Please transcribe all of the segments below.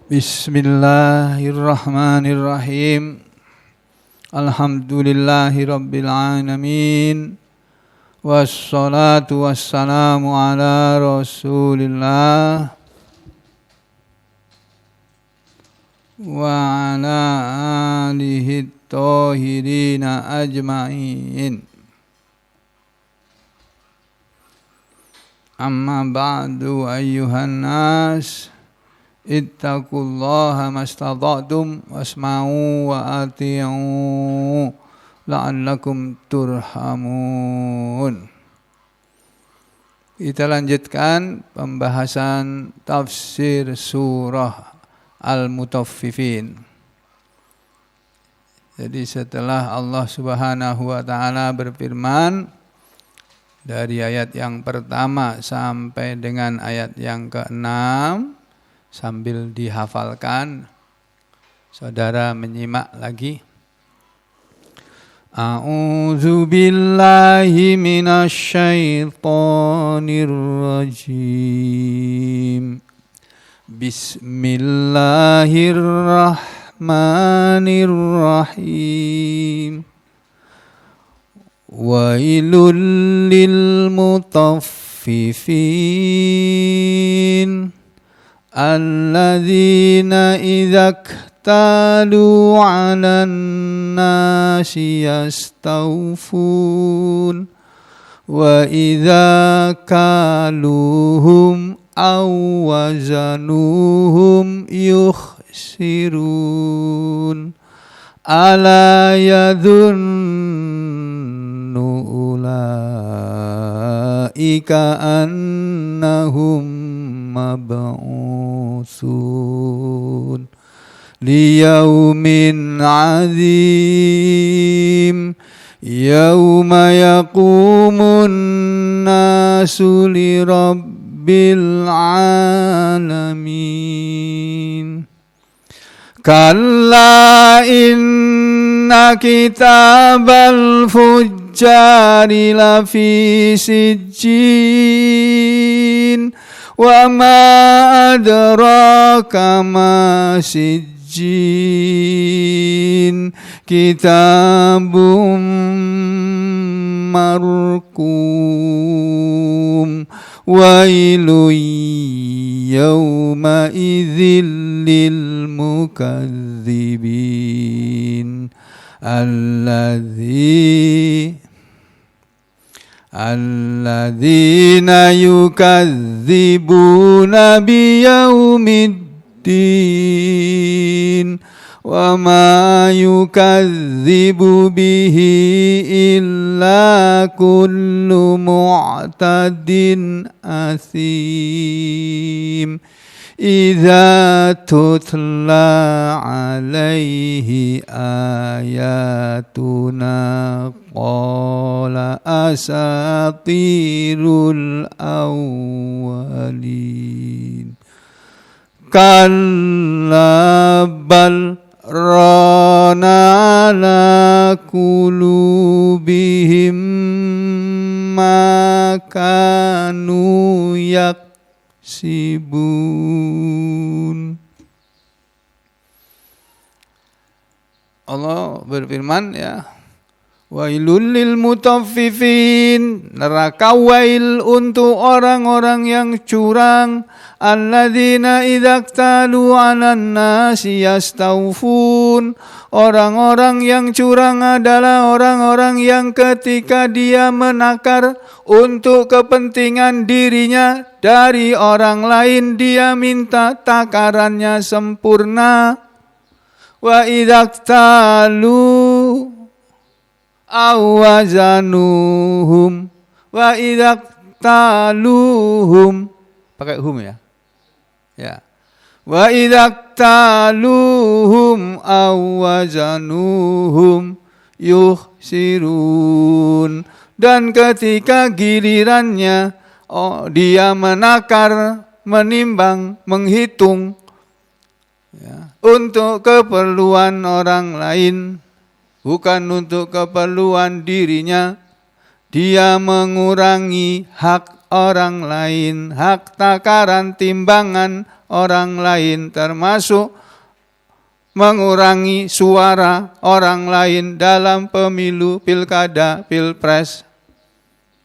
Bismillahirrahmanirrahim. Alhamdulillahi rabbil alamin. Wassalatu wassalamu ala Rasulillah wa ala alihi thahirina ajma'in. Amma ba'du ayyuhan nas, ittaqullaha mastata'tum wasma'u wa ati'u la'allakum turhamun. Kita lanjutkan pembahasan tafsir surah Al-Mutaffifin. Jadi setelah Allah Subhanahu wa taala berfirman dari ayat yang pertama sampai dengan ayat yang ke-6 sambil dihafalkan, saudara menyimak lagi. A'udzu billahi minasy syaithanir rajim. Bismillahirrahmanirrahim. Wailul lil mutaffifin alladzina idza iktalu 'alan nasi yastawfun wa idza kaluhum aw wazanuhum yukhsirun ala yadhunnu ulaika annahum mab'utsun liyaumin 'adzim yauma yaqumun nasu lirabbil 'alamin. Kalla inna kitabal fujjari lafi sijjin wa ma adraka ma sijjin kitabum marqum wailu yawma idzil lil mukadzibin alladzina yukadzibuna biyaumiddin wa ma yukadzibu bihi illa kullu mu'tadin asim idza tutla alaihi ayatuna qala asatirul awwalin. Kalla bal rana ala kulubihim ma kanu yaksibun. Allah berfirman, ya, wailul lil mutaffifin, neraka wail untuk orang-orang yang curang, alladzina idza iktalu 'alan nasi yastawfun, orang-orang yang curang adalah orang-orang yang ketika dia menakar untuk kepentingan dirinya dari orang lain, dia minta takarannya sempurna. Wa idza iktalu awazanuhum wa idza iktaluhum, pakai hum ya. Ya. Wa idza iktaluhum awazanuhum yukhsirun, dan ketika gilirannya dia menakar, menimbang, menghitung, ya, untuk keperluan orang lain, bukan untuk keperluan dirinya, dia mengurangi hak orang lain, hak takaran timbangan orang lain, termasuk mengurangi suara orang lain dalam pemilu, pilkada, pilpres.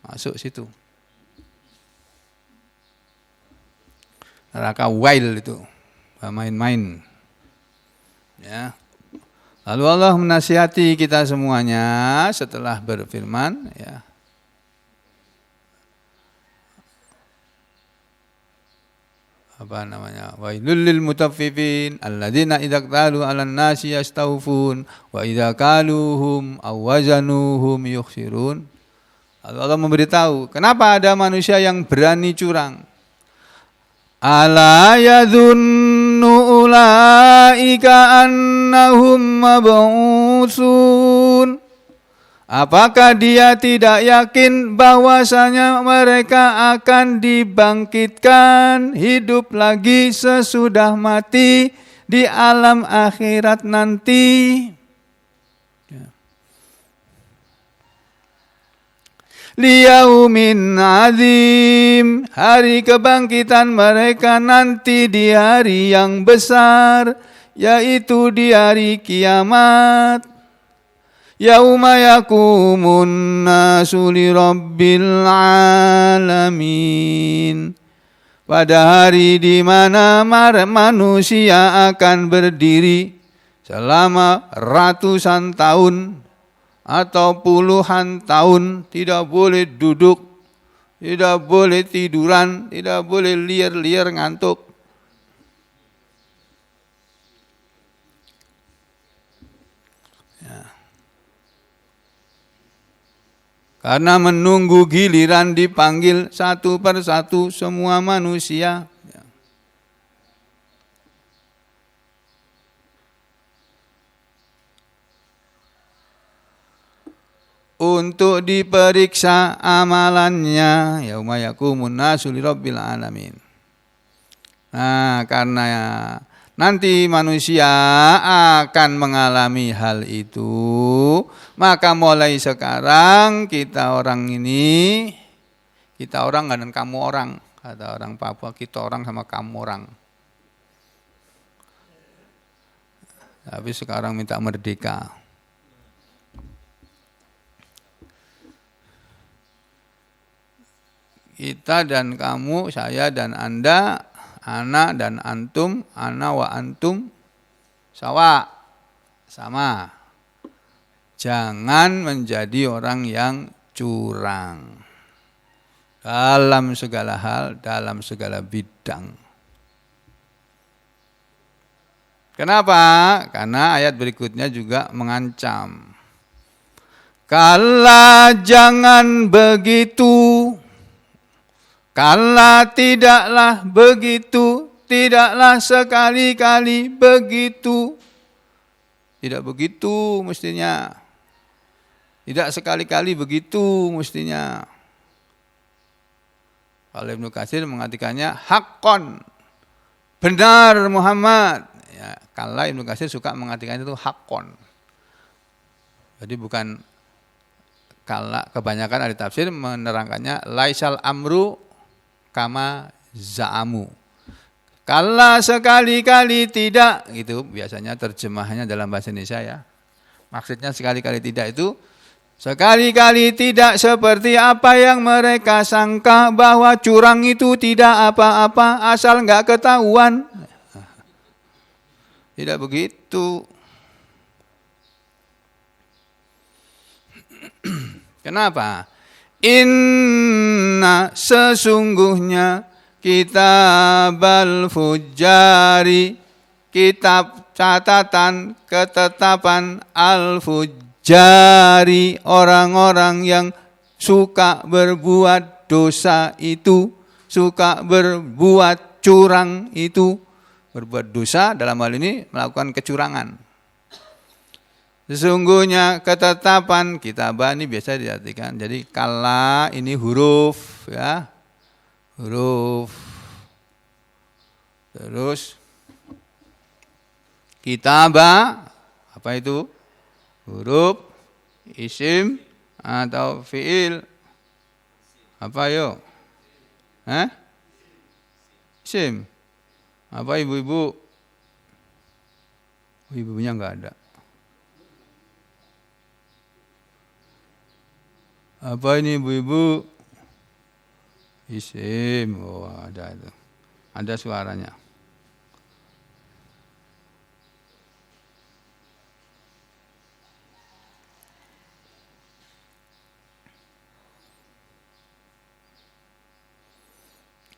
Masuk situ. Neraka wail itu, main-main. Ya. Lalu Allah menasihati kita semuanya setelah berfirman, ya. Apa namanya? Wailul lil mutaffifin alladzina idza qalu 'alan nasi yastawfun wa idza qaluhum aw wazanuhum yukhsirun. Lalu Allah memberitahu, kenapa ada manusia yang berani curang? Ala yadhunnu ulaika annahum mab'utsun. Apakah dia tidak yakin bahwasanya mereka akan dibangkitkan hidup lagi sesudah mati di alam akhirat nanti? Liyaumin azim, hari kebangkitan mereka nanti di hari yang besar, yaitu di hari kiamat. Yauma yakumun nasu li rabbil alamin. Pada hari di mana manusia akan berdiri selama ratusan tahun atau puluhan tahun, tidak boleh duduk, tidak boleh tiduran, tidak boleh liar-liar ngantuk. Karena menunggu giliran dipanggil satu persatu semua manusia. Untuk diperiksa amalannya. Yauma yakumun nasu lirabbil alamin. Nah, karena nanti manusia akan mengalami hal itu, maka mulai sekarang kita orang ini, kita orang dan kamu orang, kata orang Papua, kita orang sama kamu orang. Tapi sekarang minta merdeka. Kita dan kamu, saya dan Anda, ana dan antum, ana wa antum, sama. Jangan menjadi orang yang curang dalam segala hal, dalam segala bidang. Kenapa? Karena ayat berikutnya juga mengancam. Kala jangan begitu. Kala tidaklah begitu, tidaklah sekali-kali begitu. Tidak begitu mestinya. Tidak sekali-kali begitu mestinya. Kalau Ibnu Katsir mengatakannya haqqon. Benar Muhammad. Ya, kalau Ibnu Katsir suka mengatakan itu haqqon. Jadi bukan kala, kebanyakan ahli tafsir menerangkannya laisal amru kama za'amu. Kala sekali-kali tidak, gitu biasanya terjemahannya dalam bahasa Indonesia ya. Maksudnya sekali-kali tidak itu, sekali-kali tidak seperti apa yang mereka sangka, bahwa curang itu tidak apa-apa asal enggak ketahuan. Tidak begitu. Kenapa? Inna sesungguhnya kitab al-fujjari, kitab catatan ketetapan al-fujjari, orang-orang yang suka berbuat dosa itu, suka berbuat curang itu. Berbuat dosa dalam hal ini melakukan kecurangan. Sesungguhnya ketetapan kitabah ini biasa diartikan. Jadi kala ini huruf ya. Huruf. Terus kitabah apa itu? Huruf, isim atau fiil. Apa yuk? Isim. Apa ibu-ibu? Ibu-ibunya enggak ada. Apa ini ibu-ibu? Isim. Oh, ada itu. Ada suaranya.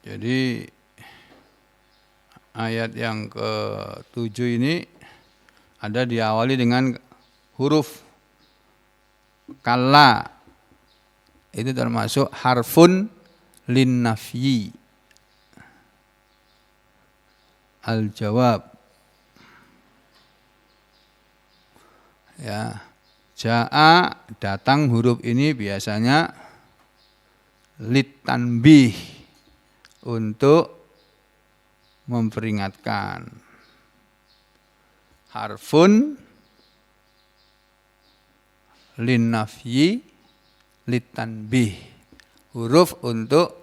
Jadi ayat yang ke-7 ini ada diawali dengan huruf kalla. Itu termasuk harfun lin nafyi. Al-jawab. Ya. Ja'a datang huruf ini biasanya litanbih untuk memperingatkan. Harfun lin nafyi litanbih. Huruf untuk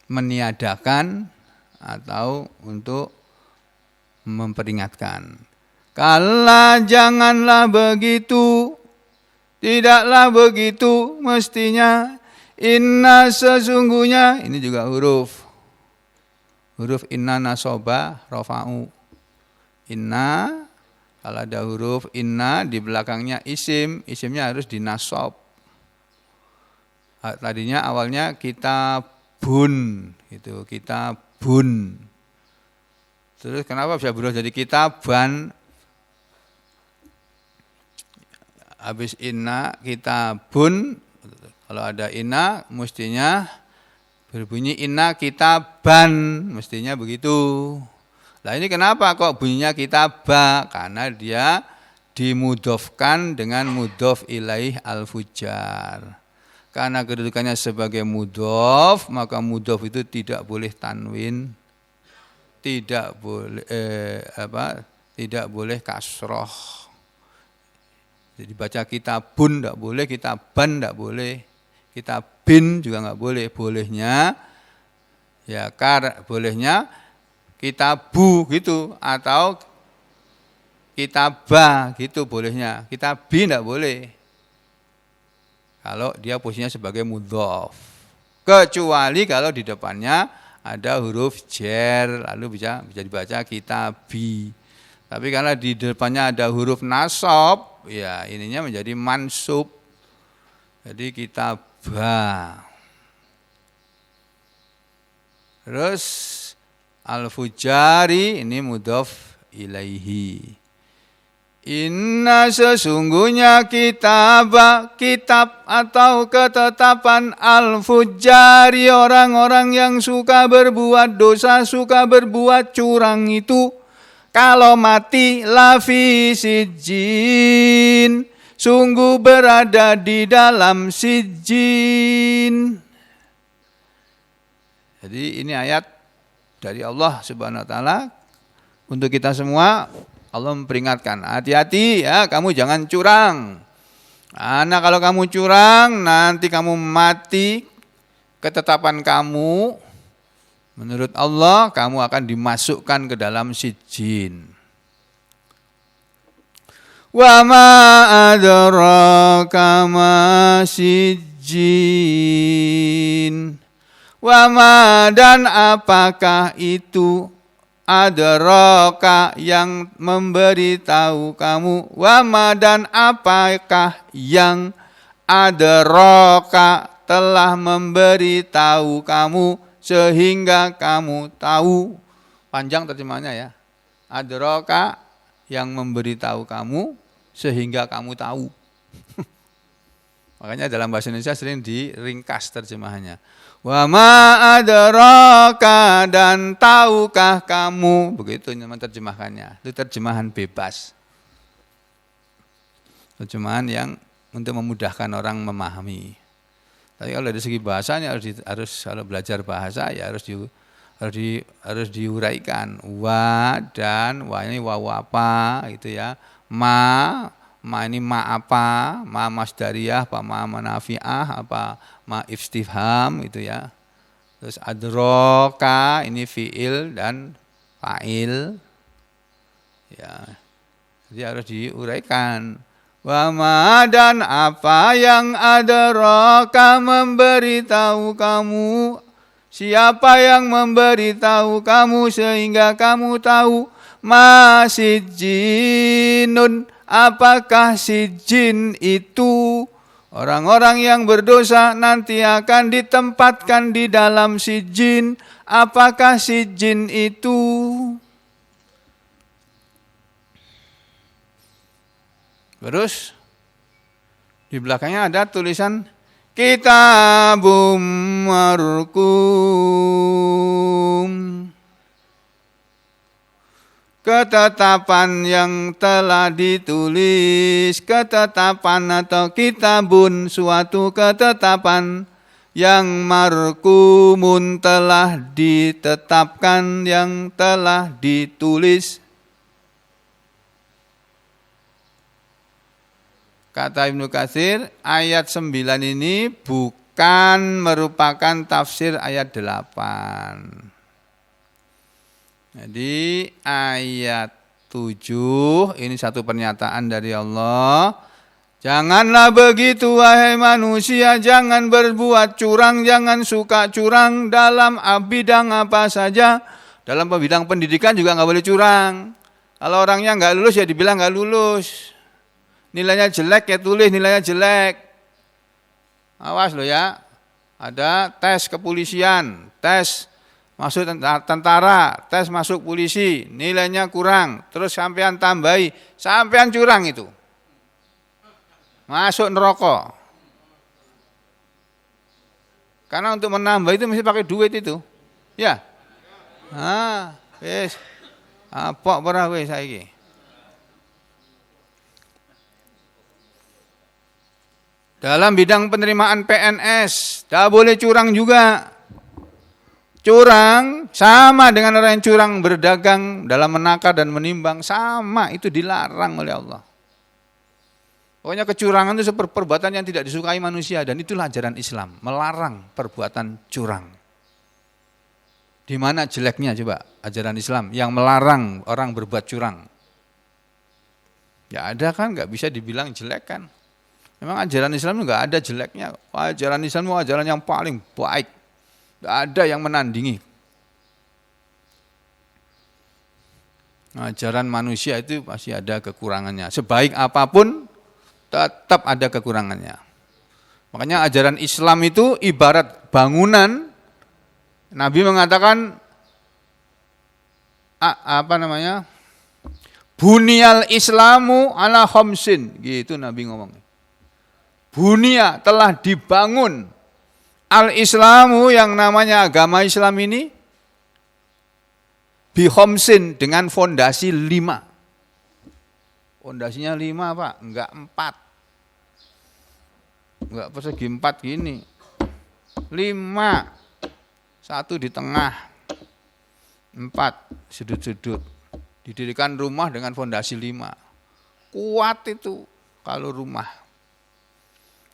meniadakan atau untuk memperingatkan. Kalla janganlah begitu, tidaklah begitu mestinya. Inna sesungguhnya, ini juga huruf inna nasoba rofa'u. Inna, kalau ada huruf inna di belakangnya isimnya harus dinasob. Tadinya awalnya kitabun, gitu, kitabun. Terus kenapa bisa berubah jadi kitaban? Habis inna kitabun, kalau ada inna mestinya berbunyi inna kitaban, mestinya begitu. Nah ini kenapa kok bunyinya kitaba? Karena dia dimudhofkan dengan mudhof ilaih al-fujar. Karena kedudukannya sebagai mudhof, maka mudhof itu tidak boleh tanwin, tidak boleh kasroh. Jadi baca kitabun tidak boleh, kitaban tidak boleh, kitabin juga nggak boleh. Bolehnya kitabu gitu atau kitabah gitu bolehnya. Kitabi tidak boleh. Kalau dia posisinya sebagai mudhof. Kecuali kalau di depannya ada huruf jer, lalu bisa dibaca kitabi. Tapi karena di depannya ada huruf nasab, ya ininya menjadi mansub. Jadi kitabah. Terus al-fujari ini mudhof ilaihi. Inna sesungguhnya kitab atau ketetapan al-fujari, orang-orang yang suka berbuat dosa, suka berbuat curang itu, kalau mati lafi sijjin, sungguh berada di dalam sijjin. Jadi ini ayat dari Allah Subhanahu wa taala untuk kita semua. Allah memperingatkan, hati-hati ya, kamu jangan curang. Karena kalau kamu curang, nanti kamu mati, ketetapan kamu menurut Allah, kamu akan dimasukkan ke dalam sijjin. Wa ma adraka ma sijjin. Wa ma dan apakah itu adraka yang memberitahu kamu, wa ma dan apakah yang adraka telah memberitahu kamu sehingga kamu tahu. Panjang terjemahnya ya. Adraka yang memberitahu kamu sehingga kamu tahu. Makanya dalam bahasa Indonesia sering diringkas terjemahannya. Wa ma adraka dan tahukah kamu, begitu menerjemahkannya. Itu terjemahan bebas. Terjemahan yang untuk memudahkan orang memahami. Tapi kalau dari segi bahasanya harus kalau belajar bahasa ya harus diuraikan. Wa dan wa ini wawu apa gitu ya. Ma ini ma apa, ma masdariyah, apa ma manafi'ah, apa ma istifham itu ya. Terus adraka ini fiil dan fa'il. Ya. Jadi harus diuraikan. Wa ma dan apa yang adraka memberitahu kamu. Siapa yang memberitahu kamu sehingga kamu tahu masijinun, apakah sijin itu? Orang-orang yang berdosa nanti akan ditempatkan di dalam sijin. Apakah sijin itu? Terus di belakangnya ada tulisan Kitabum marqum, ketetapan yang telah ditulis, ketetapan atau kitabun suatu ketetapan yang marqumun telah ditetapkan, yang telah ditulis. Kata Ibnu Katsir, ayat 9 ini bukan merupakan tafsir ayat 8. Jadi ayat 7 ini satu pernyataan dari Allah. Janganlah begitu wahai manusia, jangan berbuat curang, jangan suka curang dalam bidang apa saja. Dalam bidang pendidikan juga nggak boleh curang. Kalau orangnya nggak lulus ya dibilang nggak lulus. Nilainya jelek ya tulis nilainya jelek. Awas lo ya. Ada tes kepolisian, tes masuk tentara, tes masuk polisi, nilainya kurang, terus sampean tambahi, sampean curang itu. Masuk neraka. Karena untuk menambah itu mesti pakai duit itu. Ya. Wis. Apa ora wis saiki. Dalam bidang penerimaan PNS, tidak boleh curang juga. Curang sama dengan orang yang curang berdagang dalam menakar dan menimbang, sama, itu dilarang oleh Allah. Pokoknya kecurangan itu perbuatan yang tidak disukai manusia, dan itulah ajaran Islam, melarang perbuatan curang. Di mana jeleknya coba ajaran Islam yang melarang orang berbuat curang? Ya ada kan, nggak bisa dibilang jelek kan. Memang ajaran Islam itu nggak ada jeleknya. Ajaran Islam itu ajaran yang paling baik. Nggak ada yang menandingi. Ajaran manusia itu pasti ada kekurangannya. Sebaik apapun tetap ada kekurangannya. Makanya ajaran Islam itu ibarat bangunan. Nabi mengatakan Bunyal Islamu ala khamsin, gitu Nabi ngomong. Bunia telah dibangun al-Islamu yang namanya agama Islam ini bi khamsin dengan fondasi 5. Fondasinya 5 Pak, enggak 4. Enggak persegi 4 gini. 5. 1 di tengah. 4 sudut-sudut. Didirikan rumah dengan fondasi 5. Kuat itu kalau rumah.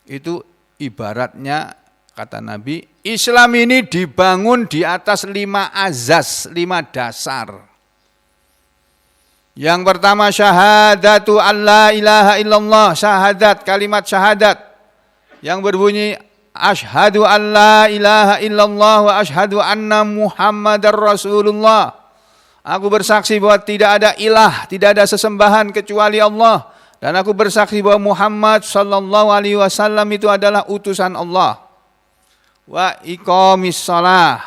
Itu ibaratnya kata Nabi, Islam ini dibangun di atas 5 azas, 5 dasar. Yang pertama syahadatu alla ilaha illallah, syahadat, kalimat syahadat. Yang berbunyi asyhadu alla ilaha illallah wa asyhadu anna Muhammadar Rasulullah. Aku bersaksi bahwa tidak ada ilah, tidak ada sesembahan kecuali Allah. Dan aku bersaksi bahwa Muhammad sallallahu alaihi wasallam itu adalah utusan Allah. Wa iqamis shalah.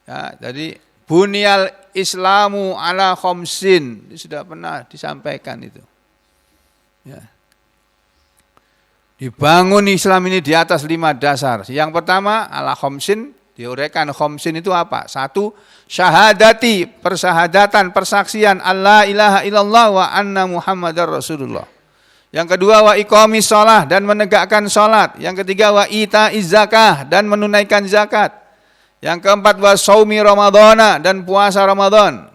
Ya, jadi bunyal Islamu ala khamsin. Itu sudah pernah disampaikan itu. Ya. Dibangun Islam ini di atas 5 dasar. Yang pertama ala khamsin, diuraikan khamsin itu apa? 1, syahadati, persahadatan, persaksian alla ilaha illallah wa anna Muhammadar Rasulullah. Yang kedua wa iqamis shalah, dan menegakkan salat. Yang ketiga wa itaiz zakah, dan menunaikan zakat. Yang keempat wa shaumi ramadhana, dan puasa Ramadan.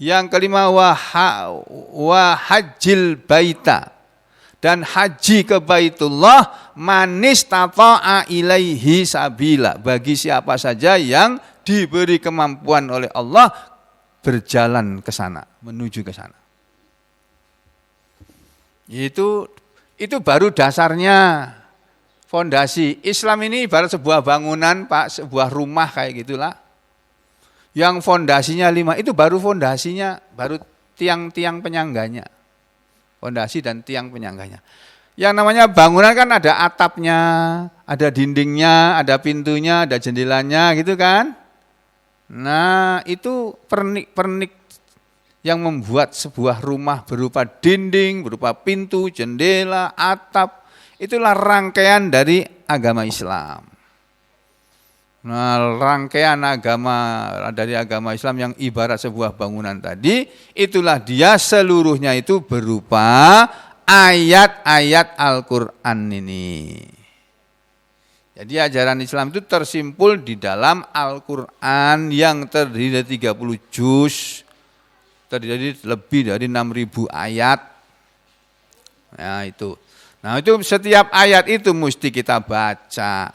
Yang kelima wa hajjil baita, dan haji ke Baitullah manistata'a ilaihi sabila, bagi siapa saja yang diberi kemampuan oleh Allah berjalan ke sana, menuju ke sana. Itu baru dasarnya. Fondasi Islam ini ibarat sebuah bangunan, Pak, sebuah rumah kayak gitulah. Yang fondasinya 5 itu baru fondasinya, baru tiang-tiang penyangganya. Fondasi dan tiang penyangganya. Yang namanya bangunan kan ada atapnya, ada dindingnya, ada pintunya, ada jendelanya gitu kan. Nah, itu pernik-pernik yang membuat sebuah rumah berupa dinding, berupa pintu, jendela, atap. Itulah rangkaian dari agama Islam. Nah, rangkaian agama dari agama Islam yang ibarat sebuah bangunan tadi, itulah dia seluruhnya itu berupa ayat-ayat Al-Quran ini. Jadi ajaran Islam itu tersimpul di dalam Al-Quran yang terdiri dari 30 juz, terdiri lebih dari 6.000 ayat. Nah itu. Nah itu setiap ayat itu mesti kita baca.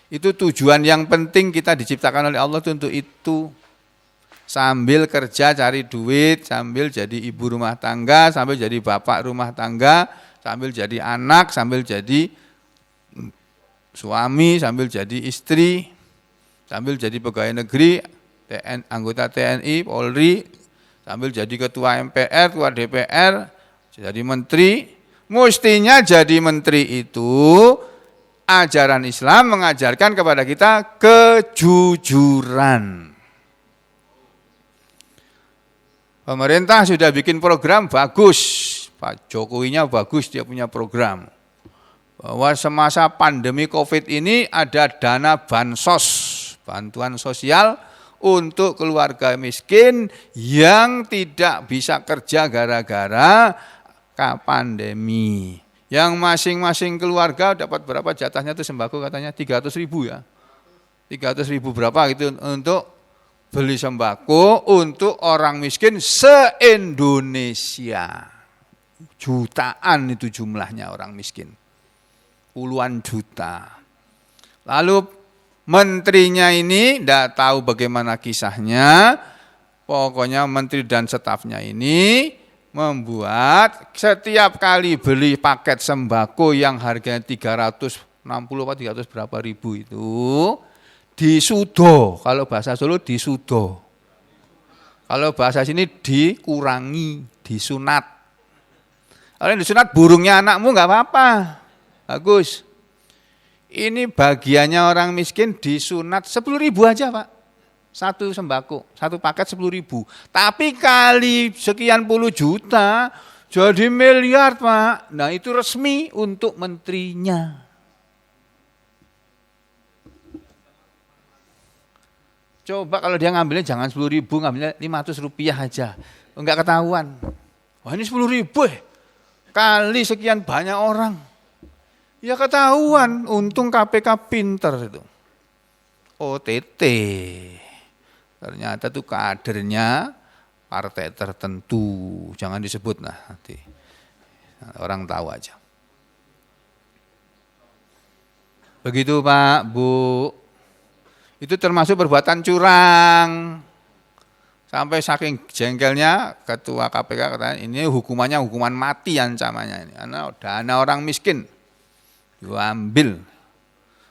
Itu tujuan yang penting kita diciptakan oleh Allah untuk itu. Sambil kerja cari duit, sambil jadi ibu rumah tangga, sambil jadi bapak rumah tangga, sambil jadi anak, sambil jadi suami, sambil jadi istri, sambil jadi pegawai negeri, anggota TNI, Polri, sambil jadi ketua MPR, ketua DPR, jadi menteri. Mestinya jadi menteri itu ajaran Islam mengajarkan kepada kita kejujuran. Pemerintah sudah bikin program bagus, Pak Jokowinya bagus, dia punya program. Bahwa semasa pandemi COVID ini ada dana bansos, bantuan sosial untuk keluarga miskin yang tidak bisa kerja gara-gara pandemi. Yang masing-masing keluarga dapat berapa jatahnya itu sembako katanya 300.000 ya. 300.000 berapa gitu untuk beli sembako untuk orang miskin se-Indonesia. Jutaan itu jumlahnya orang miskin. Puluhan juta. Lalu menterinya ini tidak tahu bagaimana kisahnya. Pokoknya menteri dan stafnya ini membuat setiap kali beli paket sembako yang harganya 360 atau 300 berapa ribu itu disudo. Kalau bahasa Solo disudo. Kalau bahasa sini dikurangi, disunat. Kalau disunat burungnya anakmu enggak apa-apa. Bagus. Ini bagiannya orang miskin disunat 10.000 aja, Pak. Satu sembako, satu paket 10.000. Tapi kali sekian puluh juta, jadi miliar, Pak. Nah itu resmi untuk menterinya. Coba kalau dia ngambilnya jangan 10.000, ngambilnya 500 rupiah aja. Enggak ketahuan. Wah ini 10.000 kali sekian banyak orang. Ya ketahuan, untung KPK pinter itu. OTT. Ternyata itu kadernya partai tertentu, jangan disebut lah nanti. Orang tahu aja. Begitu Pak, Bu. Itu termasuk perbuatan curang. Sampai saking jengkelnya ketua KPK katanya ini hukumannya hukuman mati ancamannya ini. Karena dana orang miskin diambil.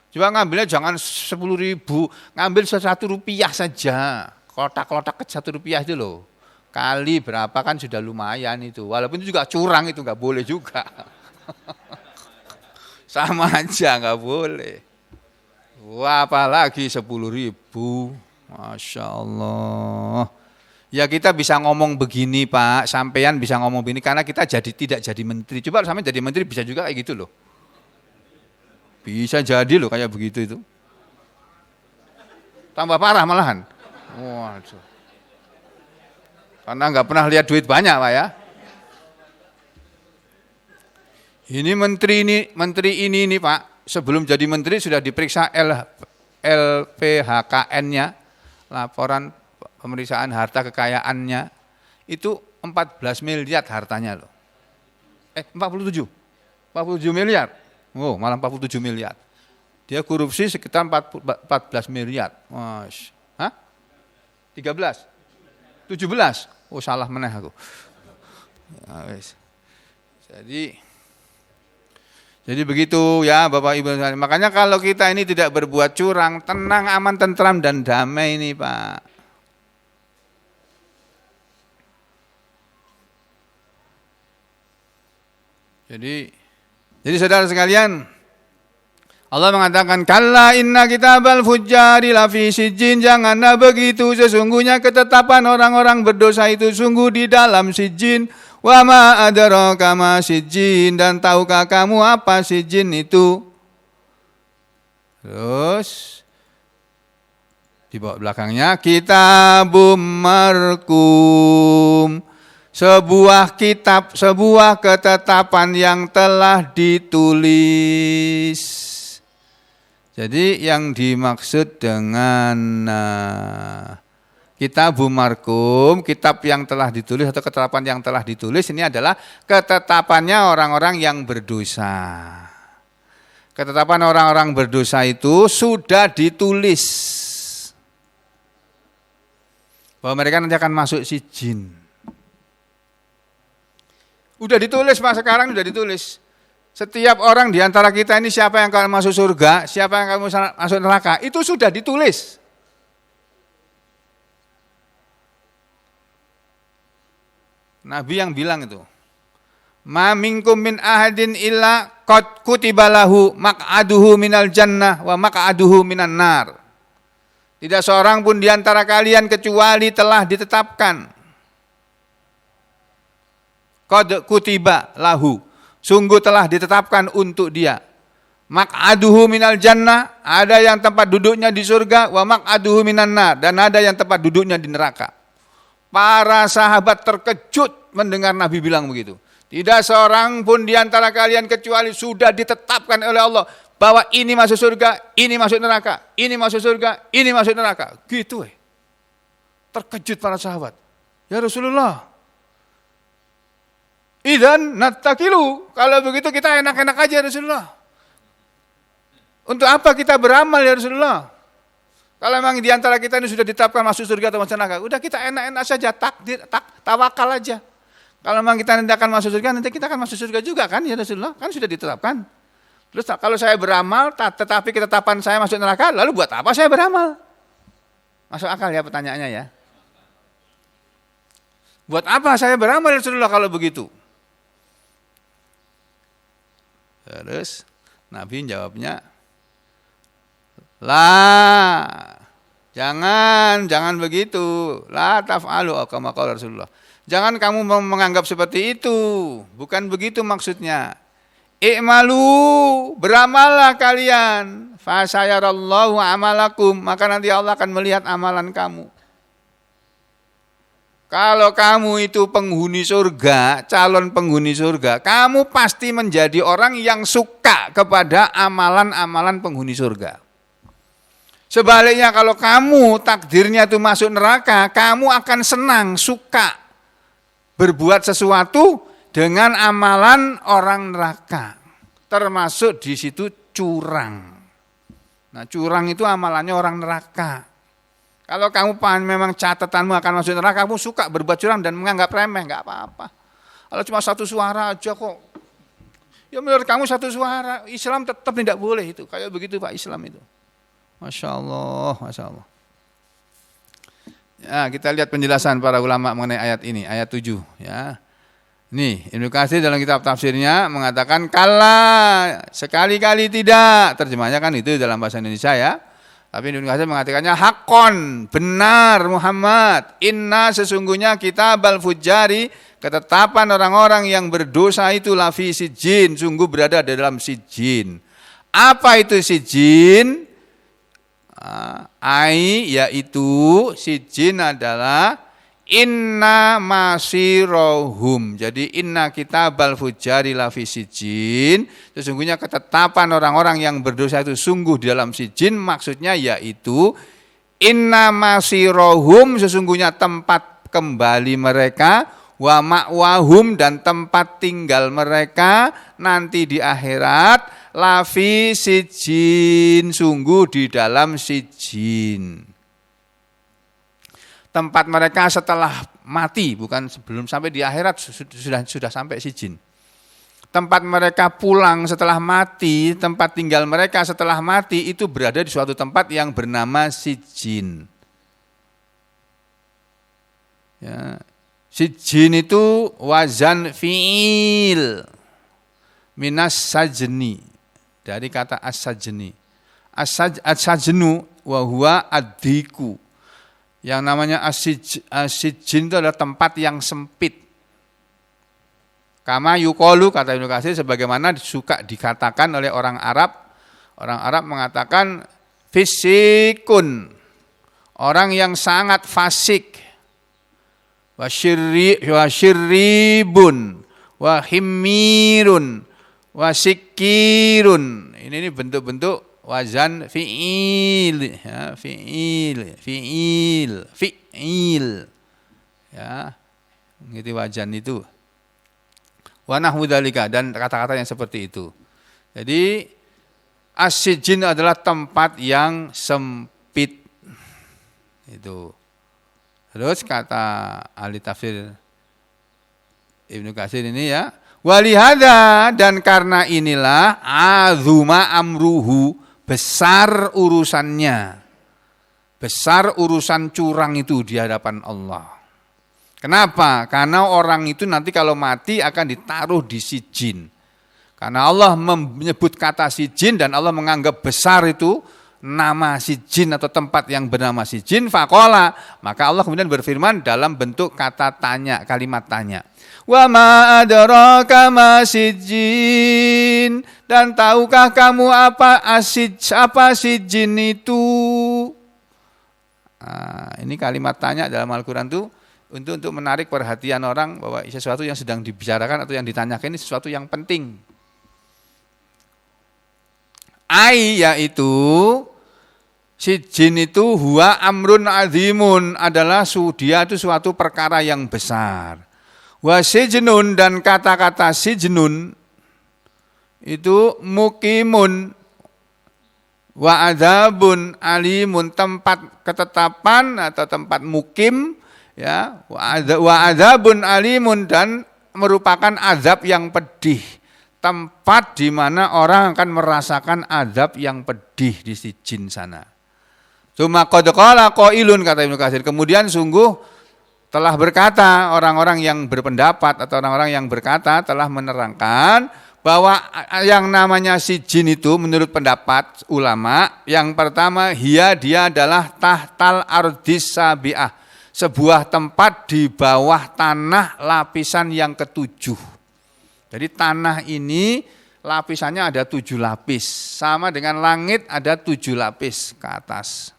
Coba ngambilnya jangan 10.000, ngambil 1 rupiah saja. Kotak-kotak 1 rupiah itu loh. Kali berapa kan sudah lumayan itu. Walaupun itu juga curang itu nggak boleh juga. Sama aja nggak boleh. Wah apalagi 10.000. Masya Allah. Ya kita bisa ngomong begini Pak, sampean bisa ngomong begini karena kita tidak jadi menteri. Coba sampean jadi menteri bisa juga kayak gitu loh. Bisa jadi loh kayak begitu itu. Tambah parah malahan. Waduh. Karena nggak pernah lihat duit banyak Pak ya. Ini menteri ini nih Pak, sebelum jadi menteri sudah diperiksa LPHKN-nya, laporan pemeriksaan harta kekayaannya, itu 14 miliar hartanya loh. 47 miliar. Oh, malah 47 miliar. Dia korupsi sekitar 14 miliar. Mas. Hah? 13? 17? Oh, salah meneh aku. Ya, Jadi begitu ya Bapak Ibu. Makanya kalau kita ini tidak berbuat curang, tenang, aman, tentram, dan damai ini Pak. Jadi saudara sekalian, Allah mengatakan, kalla inna kitabal fujjari lafi sijjin, janganlah begitu, sesungguhnya ketetapan orang-orang berdosa itu sungguh di dalam sijjin. Wa ma adraka ma sijjin, dan tahukah kamu apa sijjin itu? Terus di bawah belakangnya kitabum markum, sebuah kitab, sebuah ketetapan yang telah ditulis. Jadi yang dimaksud dengan kitabum markum, kitab yang telah ditulis atau ketetapan yang telah ditulis, ini adalah ketetapannya orang-orang yang berdosa. Ketetapan orang-orang berdosa itu sudah ditulis bahwa mereka nanti akan masuk sijin. Udah ditulis Pak, sekarang udah ditulis. Setiap orang di antara kita ini siapa yang akan masuk surga, siapa yang akan masuk neraka, itu sudah ditulis. Nabi yang bilang itu, ma minkum min ahadin illa qad kutibalahu maq'aduhu minal jannah wa maq'aduhu minan nar. Tidak seorang pun di antara kalian kecuali telah ditetapkan. Qad kutiba lahu, sungguh telah ditetapkan untuk dia. Maq'aduhu minal jannah, ada yang tempat duduknya di surga, wa maq'aduhu minan nar, dan ada yang tempat duduknya di neraka. Para sahabat terkejut mendengar Nabi bilang begitu. Tidak seorang pun di antara kalian kecuali sudah ditetapkan oleh Allah bahwa ini masuk surga, ini masuk neraka, ini masuk surga, ini masuk neraka. Gitu Terkejut para sahabat. Ya Rasulullah, idzan nattakilu, kalau begitu kita enak-enak aja Rasulullah. Untuk apa kita beramal ya Rasulullah? Kalau memang di antara kita ini sudah ditetapkan masuk surga atau masuk neraka, udah kita enak-enak saja, tawakal aja. Kalau memang kita nanti akan masuk surga, nanti kita akan masuk surga juga kan ya Rasulullah, kan sudah ditetapkan. Terus kalau saya beramal, tetapi ketetapan saya masuk neraka, lalu buat apa saya beramal? Masuk akal ya pertanyaannya ya. Buat apa saya beramal ya Rasulullah kalau begitu? Terus Nabi jawabnya, jangan begitu. La taf'alu kama qala Rasulullah. Jangan kamu menganggap seperti itu. Bukan begitu maksudnya. I'malu, beramallah kalian. Fa sayarallahu amalakum, maka nanti Allah akan melihat amalan kamu. Kalau kamu itu penghuni surga, calon penghuni surga, kamu pasti menjadi orang yang suka kepada amalan-amalan penghuni surga. Sebaliknya kalau kamu takdirnya itu masuk neraka, kamu akan senang, suka berbuat sesuatu dengan amalan orang neraka. Termasuk di situ curang. Nah, curang itu amalannya orang neraka. Kalau kamu memang catatanmu akan masuk neraka, kamu suka berbuat curang dan menganggap remeh, enggak apa-apa. Kalau cuma satu suara aja kok. Ya menurut kamu satu suara, Islam tetap tidak boleh itu. Kayak begitu Pak Islam itu. Masya Allah, Masya Allah. Ya, kita lihat penjelasan para ulama mengenai ayat ini, ayat 7. Ya. Nih, Ibnu Katsir dalam kitab tafsirnya mengatakan, kala, sekali-kali tidak. Terjemahnya kan itu dalam bahasa Indonesia ya. Tapi Ibnu Katsir mengatakannya, hakon, benar Muhammad. Inna sesungguhnya kitabal fujjari, ketetapan orang-orang yang berdosa itu lafi sijin, sungguh berada di dalam sijin. Apa itu sijin? Yaitu sijin adalah inna masirohum. Jadi inna kitabal fujjari lafi sijin, sesungguhnya ketetapan orang-orang yang berdosa itu sungguh di dalam sijin, maksudnya yaitu inna masirohum, sesungguhnya tempat kembali mereka, wa ma'wahum, dan tempat tinggal mereka nanti di akhirat lafi sijin, sungguh di dalam sijin. Tempat mereka setelah mati, bukan sebelum sampai di akhirat, sudah sampai sijin. Tempat mereka pulang setelah mati, tempat tinggal mereka setelah mati itu berada di suatu tempat yang bernama sijin. Ya. Sijin itu wazan fi'il minas sajni, dari kata as-sajni. As-sajnu wa huwa ad-diku. Yang namanya as-sijin itu adalah tempat yang sempit. Kama yuqalu, kata Ibnu Katsir, sebagaimana suka dikatakan oleh orang Arab. Orang Arab mengatakan fisikun, orang yang sangat fasik. Wasyirribun, wahimmirun, wasikirun. Ini bentuk-bentuk wazan fi'il, ya, fi'il. Ya. Gitu wazan itu. Wa nahwu dzalika, dan kata-kata yang seperti itu. Jadi as-sijin adalah tempat yang sempit. Itu. Terus kata ahli tafsir Ibnu Katsir ini ya, walihada, dan karena inilah azuma amruhu, besar urusannya. Besar urusan curang itu di hadapan Allah. Kenapa? Karena orang itu nanti kalau mati akan ditaruh di sijin. Karena Allah menyebut kata sijin dan Allah menganggap besar itu nama sijin atau tempat yang bernama sijin, faqala, maka Allah kemudian berfirman dalam bentuk kata tanya, kalimat tanya. Wa ma adraka ma sijin, dan tahukah kamu apa sijin itu? Nah, ini kalimat tanya dalam Al-Qur'an itu untuk menarik perhatian orang bahwa sesuatu yang sedang dibicarakan atau yang ditanyakan ini sesuatu yang penting. Yaitu sijin itu huwa amrun azimun, adalah dia itu suatu perkara yang besar. Wa sijnun, dan kata-kata sijnun itu mukimun, wa adzabun alimun, tempat ketetapan atau tempat mukim, ya, wa adzabun alimun, dan merupakan azab yang pedih. Tempat di mana orang akan merasakan azab yang pedih di sijin sana. Cuma qad qala qailun, kata Ibnu Katsir, kemudian sungguh telah berkata orang-orang yang berpendapat atau orang-orang yang berkata telah menerangkan bahwa yang namanya sijin itu menurut pendapat ulama, yang pertama dia adalah tahtal ardis sabi'ah, sebuah tempat di bawah tanah lapisan yang ketujuh. Jadi tanah ini lapisannya ada 7 lapis, sama dengan langit ada 7 lapis ke atas.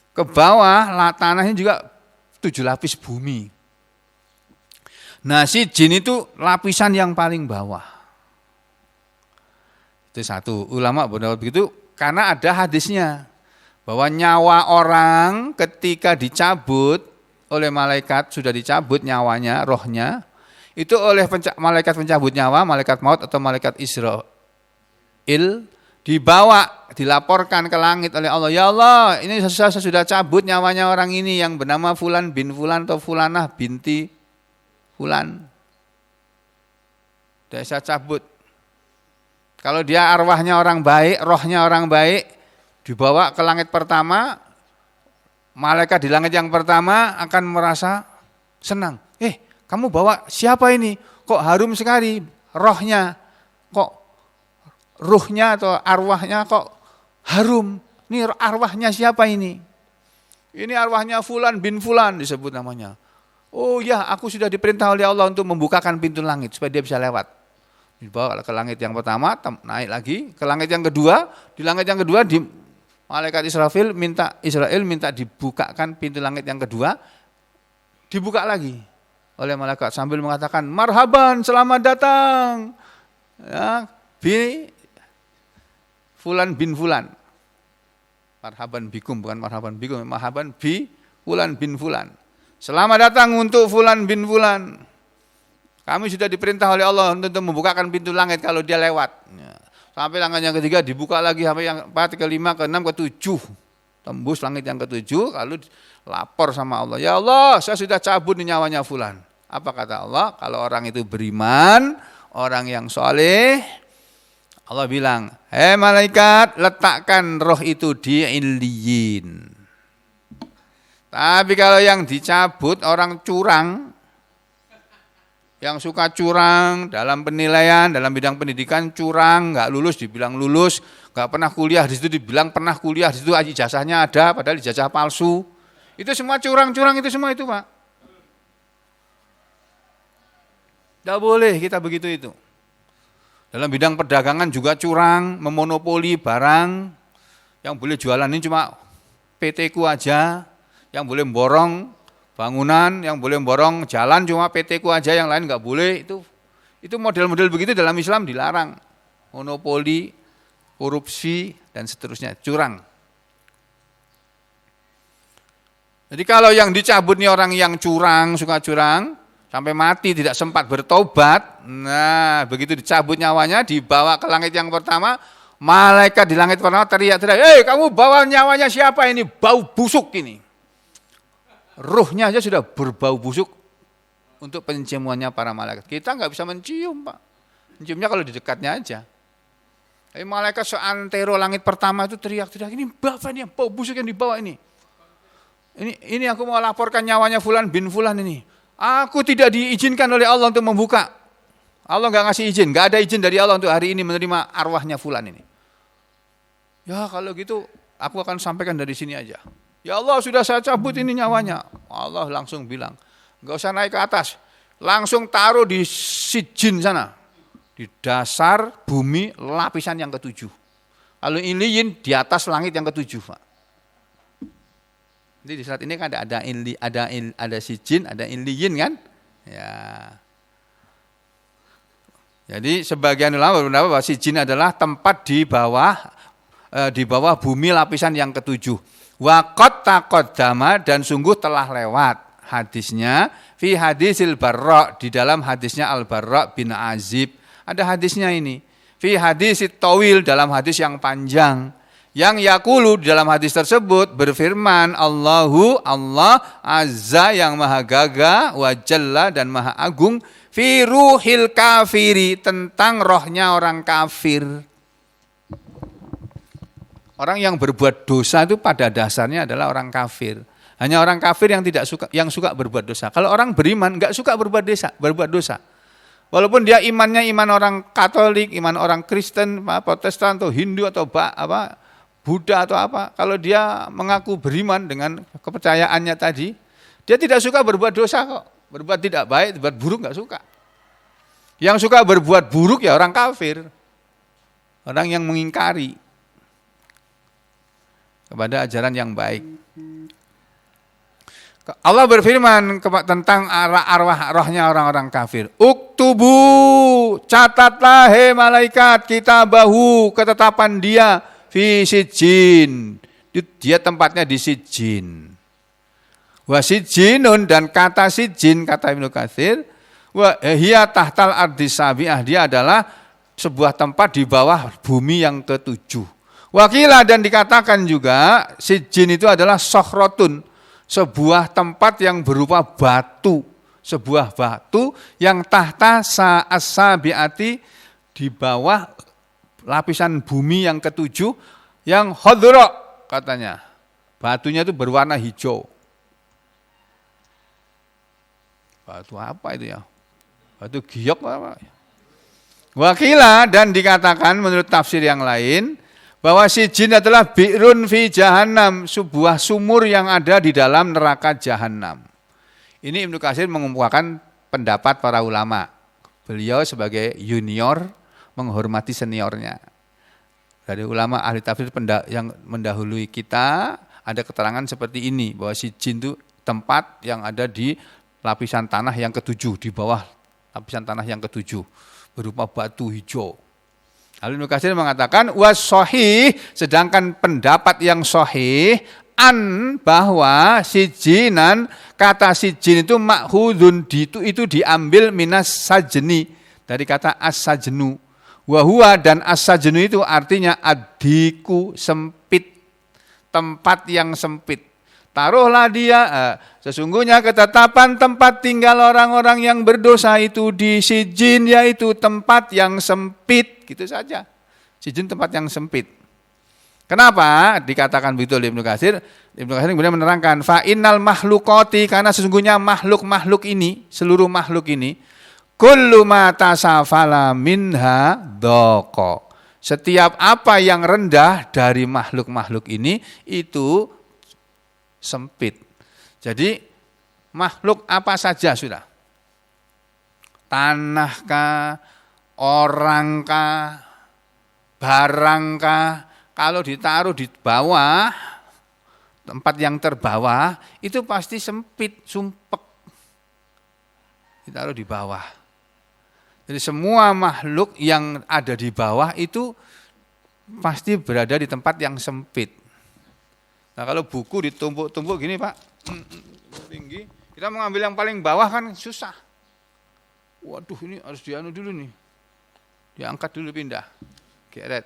Ke bawah tanahnya juga 7 lapis bumi. Nah, sijin itu lapisan yang paling bawah. Itu satu, ulama berpendapat begitu karena ada hadisnya bahwa nyawa orang ketika dicabut oleh malaikat, sudah dicabut nyawanya, rohnya, itu oleh malaikat pencabut nyawa, malaikat maut atau malaikat Israil, dibawa, dilaporkan ke langit oleh Allah. Ya Allah, ini saya sudah cabut nyawanya orang ini yang bernama Fulan bin Fulan atau Fulanah binti Fulan. Sudah saya cabut. Kalau dia arwahnya orang baik, rohnya orang baik, dibawa ke langit pertama, malaikat di langit yang pertama akan merasa senang. Kamu bawa siapa ini? Kok harum sekali rohnya? Kok ruhnya atau arwahnya kok harum? Ini arwahnya siapa ini? Ini arwahnya Fulan bin Fulan disebut namanya. Oh ya, aku sudah diperintah oleh Allah untuk membukakan pintu langit supaya dia bisa lewat. Dibawa ke langit yang pertama, naik lagi ke langit yang kedua. Di langit yang kedua malaikat Israel minta dibukakan pintu langit yang kedua. Dibuka lagi oleh malaikat sambil mengatakan marhaban, selamat datang ya, bi Fulan bin Fulan. Marhaban bikum, bukan marhaban bikum, marhaban bi Fulan bin Fulan. Selamat datang untuk Fulan bin Fulan. Kami sudah diperintah oleh Allah untuk membukakan pintu langit kalau dia lewat. Sampai langit yang ketiga dibuka lagi sampai yang keempat, kelima, keenam, ketujuh. Tembus langit yang ketujuh, lalu lapor sama Allah. Ya Allah, saya sudah cabut nyawanya fulan. Apa kata Allah? Kalau orang itu beriman, orang yang soleh, Allah bilang, hei malaikat, letakkan roh itu di illiyin. Tapi kalau yang dicabut orang curang, yang suka curang dalam penilaian, dalam bidang pendidikan curang, nggak lulus dibilang lulus, nggak pernah kuliah di situ dibilang pernah kuliah, di situ ijazahnya ada, padahal ijazah palsu. Itu semua curang-curang itu semua itu, Pak. Nggak boleh kita begitu itu. Dalam bidang perdagangan juga curang, memonopoli barang, yang boleh jualan ini cuma PT-ku aja, yang boleh borong bangunan, yang boleh borong jalan cuma PT-ku aja, yang lain nggak boleh. Itu model-model begitu dalam Islam dilarang. Monopoli, korupsi, dan seterusnya, curang. Jadi kalau yang dicabut nih orang yang curang, suka curang, sampai mati tidak sempat bertobat, nah begitu dicabut nyawanya, dibawa ke langit yang pertama, malaikat di langit pertama teriak-teriak, hei kamu bawa nyawanya siapa ini, bau busuk ini. Ruhnya aja sudah berbau busuk untuk penciumannya para malaikat. Kita nggak bisa mencium, Pak. Menciumnya kalau di dekatnya aja. Tapi malaikat seantero langit pertama itu teriak-teriak, ini bapak ini yang bau busuk yang dibawa ini. Ini aku mau laporkan nyawanya fulan bin fulan ini. Aku tidak diizinkan oleh Allah untuk membuka. Allah nggak ngasih izin, nggak ada izin dari Allah untuk hari ini menerima arwahnya fulan ini. Ya kalau gitu aku akan sampaikan dari sini aja. Ya Allah sudah saya cabut ini nyawanya. Allah langsung bilang, nggak usah naik ke atas, langsung taruh di sijin sana, di dasar bumi lapisan yang ketujuh. Lalu iliyin di atas langit yang ketujuh, Pak. Jadi di saat ini kan ada sijin, ada iliyin kan? Ya. Jadi sebagian ulama berpendapat bahwa sijin adalah tempat di bawah bumi lapisan yang ketujuh. Waqad taqaddama dan sungguh telah lewat hadisnya fi hadisil Barra, di dalam hadisnya Al Barra bin Azib. Ada hadisnya ini. Fi hadisit tawil, dalam hadis yang panjang. Yang yaqulu, di dalam hadis tersebut berfirman Allah azza yang maha gagah wa jalla dan maha agung fi ruhil kafiri, tentang rohnya orang kafir. Orang yang berbuat dosa itu pada dasarnya adalah orang kafir. Hanya orang kafir yang suka berbuat dosa. Kalau orang beriman nggak suka berbuat dosa. Walaupun dia imannya iman orang Katolik, iman orang Kristen, Protestan atau Hindu atau Buddha atau apa, kalau dia mengaku beriman dengan kepercayaannya tadi, dia tidak suka berbuat dosa kok. Berbuat tidak baik, berbuat buruk nggak suka. Yang suka berbuat buruk ya orang kafir. Orang yang mengingkari kepada ajaran yang baik. Allah berfirman tentang arwah rohnya orang-orang kafir. Uktubu, catatlah hei malaikat, kitabahu, ketetapan dia fi sijin. Dia tempatnya di sijin. Wa sijinun, dan kata sijin, kata Ibnu Katsir, wa hiya tahtal ardi sabi'ah, dia adalah sebuah tempat di bawah bumi yang ketujuh. Wakilah, dan dikatakan juga sijin itu adalah sokhrotun, sebuah tempat yang berupa batu, sebuah batu yang tahta sa'as-sabi'ati, di bawah lapisan bumi yang ketujuh, yang khadra katanya. Batunya itu berwarna hijau. Batu apa itu ya? Batu giok apa? Wakilah, dan dikatakan menurut tafsir yang lain, bahwa sijin adalah bi'run fi jahannam, sebuah sumur yang ada di dalam neraka jahannam. Ini Ibnu Katsir mengumpulkan pendapat para ulama. Beliau sebagai junior menghormati seniornya. Dari ulama ahli tafsir yang mendahului kita ada keterangan seperti ini, bahwa sijin itu tempat yang ada di lapisan tanah yang ketujuh, di bawah lapisan tanah yang ketujuh, berupa batu hijau. Lalu Ibnu Katsir mengatakan was sahih, sedangkan pendapat yang sahih bahwa sijinan, kata sijin itu makhudun, itu diambil minas sajni, dari kata as-sajnu, Wahua dan as-sajnu itu artinya adiku, sempit, tempat yang sempit. Taruhlah dia, sesungguhnya ketetapan tempat tinggal orang-orang yang berdosa itu di sijin, yaitu tempat yang sempit, gitu saja. Sijin tempat yang sempit. Kenapa dikatakan begitu oleh Ibnu Katsir? Ibnu Katsir kemudian menerangkan, fa innal makhluqati, karena sesungguhnya makhluk-makhluk ini, seluruh makhluk ini, kullu ma tasafala minha dhaqa. Setiap apa yang rendah dari makhluk-makhluk ini itu sempit. Jadi makhluk apa saja sudah. Tanahkah, orangkah, barangkah, kalau ditaruh di bawah, tempat yang terbawah, itu pasti sempit, sumpek. Ditaruh di bawah. Jadi semua makhluk yang ada di bawah itu pasti berada di tempat yang sempit. Nah kalau buku ditumpuk-tumpuk gini Pak, tinggi, kita mengambil yang paling bawah kan susah. Waduh ini harus dianu dulu nih, diangkat dulu pindah, geret.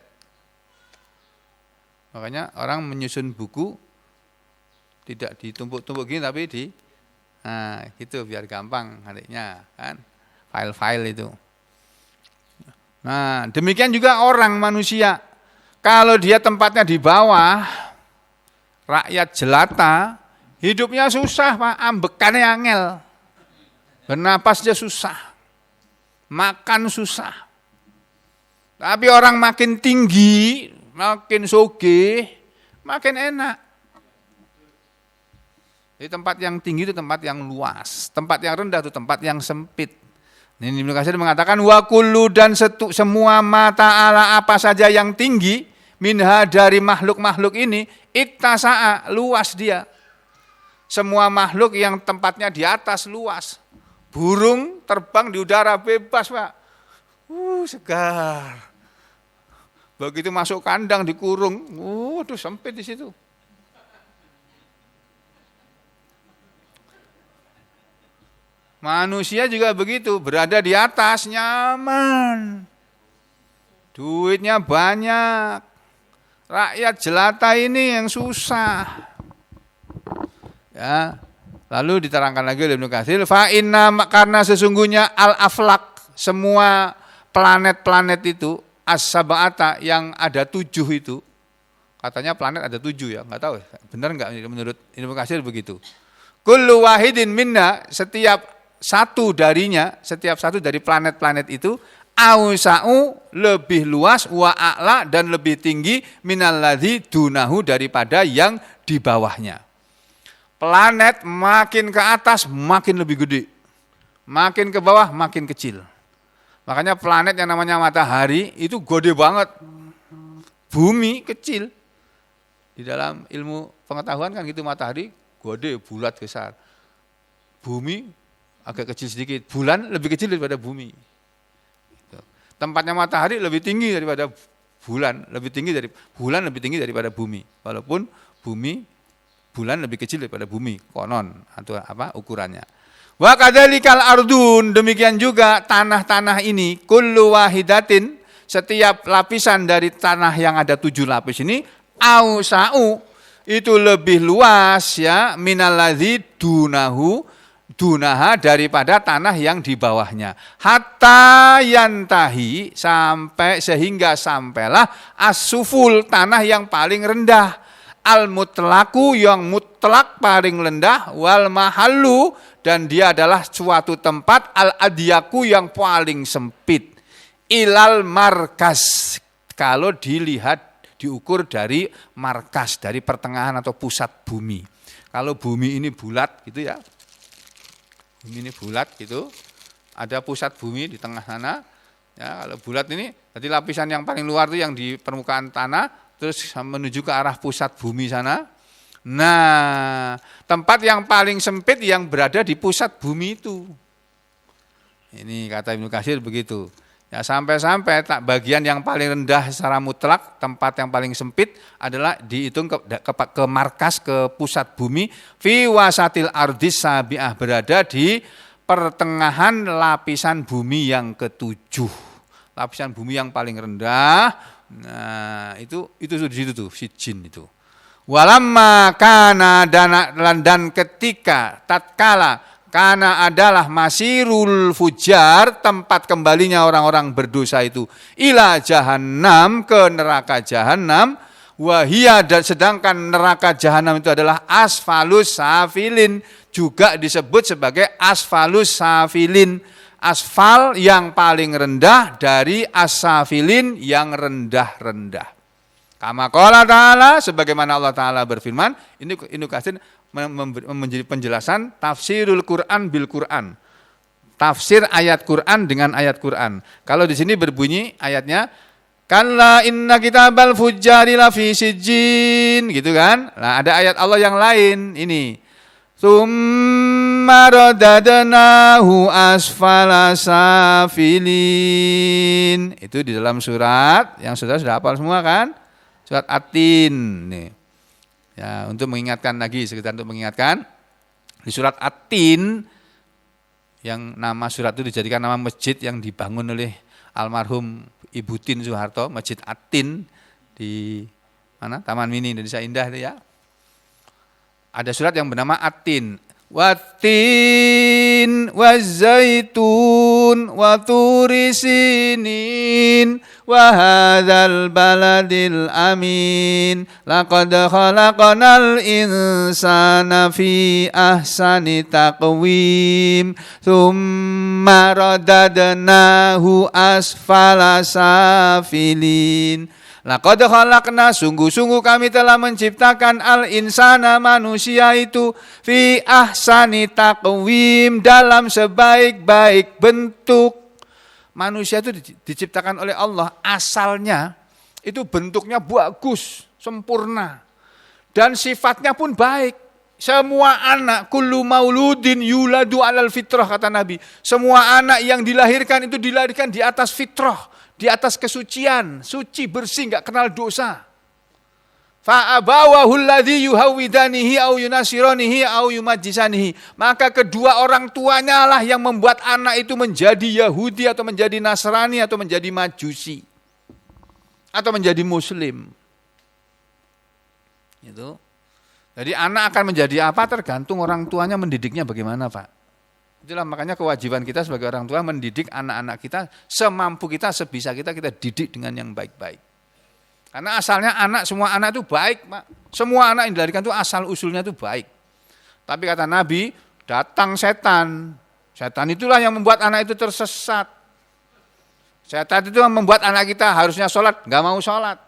Makanya orang menyusun buku tidak ditumpuk-tumpuk gini tapi nah gitu biar gampang adiknya kan, file-file itu. Nah demikian juga orang manusia, kalau dia tempatnya di bawah, rakyat jelata, hidupnya susah Pak, ambekannya angel, bernapasnya susah, makan susah. Tapi orang makin tinggi, makin sugih, makin enak. Jadi tempat yang tinggi itu tempat yang luas, tempat yang rendah itu tempat yang sempit. Ini Ibnu Katsir mengatakan wa kullu, dan semua mata ala apa saja yang tinggi minha dari makhluk-makhluk ini ittasa'a, luas dia. Semua makhluk yang tempatnya di atas luas. Burung terbang di udara bebas Pak. Segar. Begitu masuk kandang dikurung, waduh sempit di situ. Manusia juga begitu, berada di atas nyaman. Duitnya banyak. Rakyat jelata ini yang susah. Ya. Lalu diterangkan lagi oleh Ibnu Katsir, fa inna, karena sesungguhnya al-aflak, semua planet-planet itu, as-sab'ata yang ada 7 itu, katanya planet ada 7 ya, enggak tahu benar enggak menurut Ibnu Katsir begitu. Kullu wahidin minna, setiap satu dari planet-planet itu ausa'u, lebih luas, wa a'la, dan lebih tinggi minalladzi dunahu, daripada yang di bawahnya. Planet makin ke atas makin lebih gede, makin ke bawah makin kecil. Makanya planet yang namanya matahari itu gede banget, bumi kecil. Di dalam ilmu pengetahuan kan gitu, matahari gede, bulat besar, bumi agak kecil sedikit, bulan lebih kecil daripada bumi. Tempatnya matahari lebih tinggi daripada bulan, lebih tinggi daripada bumi. Walaupun bulan lebih kecil daripada bumi, konon atau apa ukurannya. Wa kadzalikal ardun, demikian juga tanah-tanah ini, kullu wahidatin, setiap lapisan dari tanah yang ada 7 lapis ini, ausa'u, itu lebih luas ya, minalladzi dunaha, daripada tanah yang di bawahnya. Hatta yantahi, sehingga sampailah as-suful, tanah yang paling rendah, al-mutlaku, yang mutlak paling rendah, wal mahallu, dan dia adalah suatu tempat, al-adyaku, yang paling sempit, ilal markas, kalau diukur dari markas, dari pertengahan atau pusat bumi. Kalau bumi ini bulat gitu ya, bumi ini bulat gitu, ada pusat bumi di tengah sana. Ya, kalau bulat ini, jadi lapisan yang paling luar itu yang di permukaan tanah, terus menuju ke arah pusat bumi sana. Nah, tempat yang paling sempit yang berada di pusat bumi itu. Ini kata Ibnu Katsir begitu. Ya, sampai-sampai bagian yang paling rendah secara mutlak, tempat yang paling sempit adalah dihitung ke markas, ke pusat bumi, fi wasatil ardis sabi'ah, berada di pertengahan lapisan bumi yang ke-7. lapisan bumi yang paling rendah. Nah, itu di situ tuh si jin itu. Walamma kana dan ketika tatkala karena adalah masirul fujar, tempat kembalinya orang-orang berdosa itu ila jahannam, ke neraka jahannam. Wahia, dan sedangkan neraka jahanam itu adalah asfalus safilin, juga disebut sebagai asfalus safilin, asfal yang paling rendah dari asafilin yang rendah-rendah. Kama qala ta'ala, sebagaimana Allah Ta'ala berfirman, ini kasih menjadi penjelasan tafsirul Quran bil Quran. Tafsir ayat Quran dengan ayat Quran. Kalau di sini berbunyi ayatnya, kalla inna kitabal fujjari lafi sijjin, gitu kan? Nah, ada ayat Allah yang lain ini. Tsumma radadnahu asfala safilin. Itu di dalam surat yang saudara sudah hafal semua kan? Surat At-Tin nih. Ya, untuk mengingatkan lagi, sekitar untuk mengingatkan, di surat At-Tin yang nama surat itu dijadikan nama masjid yang dibangun oleh almarhum Ibu Tin Soeharto, Masjid At-Tin di mana? Taman Mini Indonesia Indah itu ya. Ada surat yang bernama At-Tin. Wat-tin waz-zaitun wa turi sinin wa hadzal baladil amin laqad khalaqnal insana fi ahsani taqwim tsumma radadnahu asfala safilin. Laqad khalaqna, sungguh-sungguh kami telah menciptakan al-insana, manusia itu, fi ahsani taqwim, dalam sebaik-baik bentuk. Manusia itu diciptakan oleh Allah, asalnya itu bentuknya bagus, sempurna. Dan sifatnya pun baik. Semua anak, kullu mauludin yuladu alal fitrah, kata Nabi. Semua anak yang dilahirkan itu dilahirkan di atas fitrah, di atas kesucian, suci, bersih, enggak kenal dosa. Fa abawahu alladhi yuhawidanihi au yunasiranihi au yumajjisanihi. Maka kedua orang tuanya lah yang membuat anak itu menjadi Yahudi atau menjadi Nasrani atau menjadi Majusi atau menjadi Muslim. Itu. Jadi anak akan menjadi apa tergantung orang tuanya mendidiknya bagaimana, Pak. Itulah makanya kewajiban kita sebagai orang tua mendidik anak-anak kita semampu kita, sebisa kita didik dengan yang baik-baik. Karena asalnya semua anak itu baik, Pak. Semua anak yang dilahirkan itu asal usulnya itu baik. Tapi kata Nabi, datang setan. Setan itulah yang membuat anak itu tersesat. Setan itu yang membuat anak kita harusnya sholat, enggak mau sholat.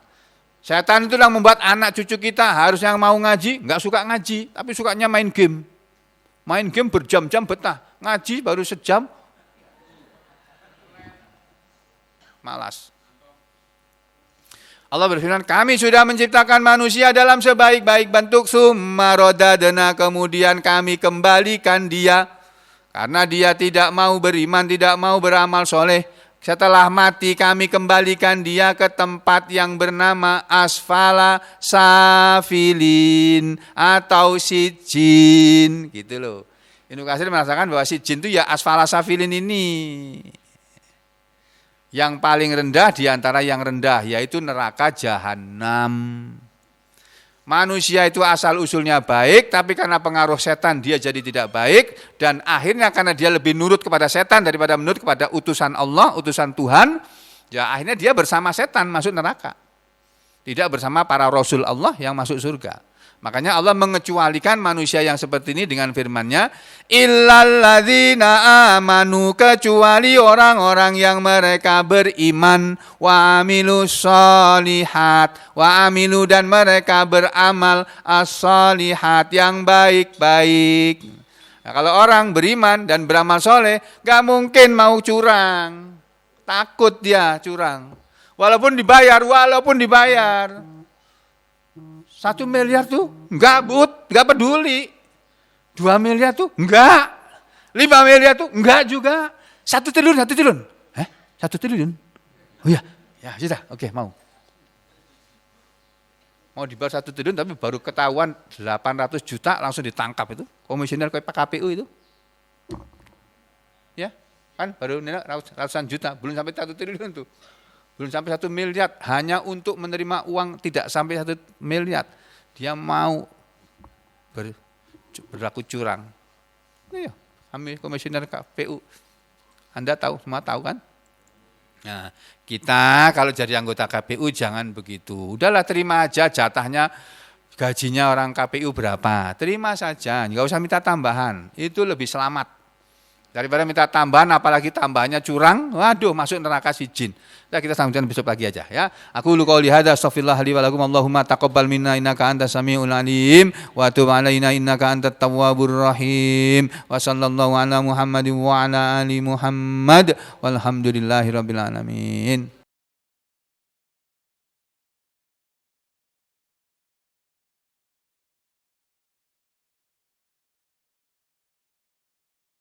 Setan itulah yang membuat anak cucu kita harusnya mau ngaji, enggak suka ngaji, tapi sukanya main game. Main game berjam-jam betah, ngaji baru sejam, malas. Allah berfirman, kami sudah menciptakan manusia dalam sebaik-baik bentuk, summa radadna, kemudian kami kembalikan dia, karena dia tidak mau beriman, tidak mau beramal soleh. Setelah mati kami kembalikan dia ke tempat yang bernama asfala safilin atau sijin, gitu loh. Ibnu Katsir merasakan bahwa sijin itu ya asfala safilin ini. Yang paling rendah di antara yang rendah, yaitu neraka jahanam. Manusia itu asal usulnya baik, tapi karena pengaruh setan dia jadi tidak baik, dan akhirnya karena dia lebih nurut kepada setan daripada menurut kepada utusan Allah, utusan Tuhan, ya akhirnya dia bersama setan masuk neraka. Tidak bersama para rasul Allah yang masuk surga. Makanya Allah mengecualikan manusia yang seperti ini dengan firman-Nya, illalladzina amanu, kecuali orang-orang yang mereka beriman, wa amilus sholihat, wa amilu, dan mereka beramal as-sholihat, yang baik-baik. Nah, kalau orang beriman dan beramal soleh, gak mungkin mau curang. Takut dia curang. Walaupun dibayar. 1 miliar tuh enggak peduli. 2 miliar tuh enggak. 5 miliar tuh enggak juga. 1 triliun. 1 triliun? Oh iya, ya sudah, oke, mau. Mau dibayar 1 triliun tapi baru ketahuan 800 juta langsung ditangkap itu. Komisioner KPU itu. Ya, kan baru ratusan juta, belum sampai 1 triliun tuh. Belum sampai 1 miliar, hanya untuk menerima uang tidak sampai 1 miliar. Dia mau berlaku curang. Iya, kami komisioner KPU. Anda tahu, semua tahu kan? Nah, kita kalau jadi anggota KPU jangan begitu. Udahlah terima aja jatahnya, gajinya orang KPU berapa. Terima saja, nggak usah minta tambahan. Itu lebih selamat. Daripada minta tambahan, apalagi tambahannya curang, waduh masuk neraka si jin. Nah, kita sambungkan besok lagi aja ya. Aku lu qauli hadza astaghfirullah li wa lakum Allahumma taqabbal minna innaka antas samiul alim wa tub alaina innaka antat tawwabur rahim. Wa sallallahu ala Muhammadin wa ala ali Muhammad walhamdulillahi rabbil alamin.